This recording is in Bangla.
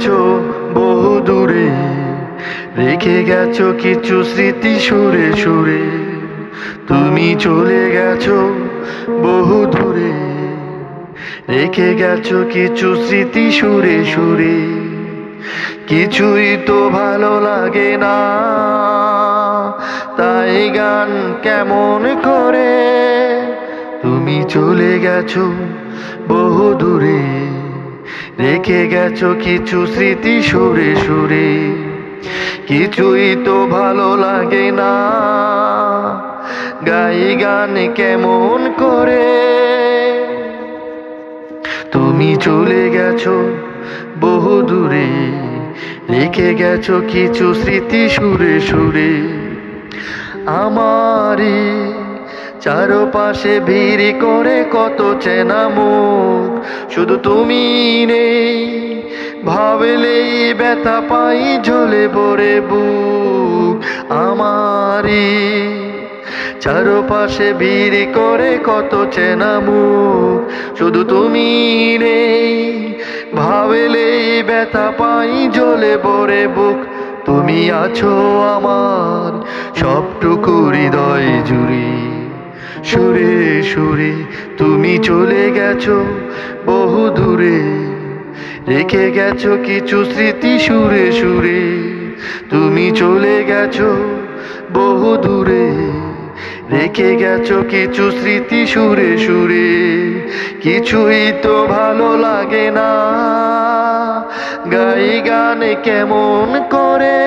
গেছো বহু দূরে, রেখে গেছো কিছু স্মৃতি সুরে সুরে। তুমি চলে গেছো বহু দূরে, রেখে গেছো কিছু স্মৃতি সুরে সুরে। কিছুই তো ভালো লাগে না, তাই গান কেমন করে। তুমি চলে গেছো বহু দূরে, রেখে গেছো কিছু স্মৃতি সুরে সুরে। কিছুই তো ভালো লাগে না, গাই গান কেমন করে। তুমি চলে গেছো বহু দূরে, রেখে গেছো কিছু স্মৃতি সুরে সুরে। আমারই চারপাশে ভিড় করে কত চেনা মুখ, শুধু তুমি নেই ভাবলেই ব্যথা পাই ঝলে ভরে বুক। আমারই চারপাশে ভিড় করে কত চেনা মুখ, শুধু তুমি নেই ভাবলেই ব্যথা পাই ঝলে ভরে বুক। তুমি আছো আমার সবটুকু হৃদয় জুড়ে, সুরে সুরে। তুমি চলে গেছো বহু দূরে, রেখে গেছো কিছু স্মৃতি সুরে সুরে। তুমি চলে গেছো বহু দূরে, রেখে গেছো কিছু স্মৃতি সুরে সুরে। কিছুই তো ভালো লাগে না, গাই গান কেমন করে।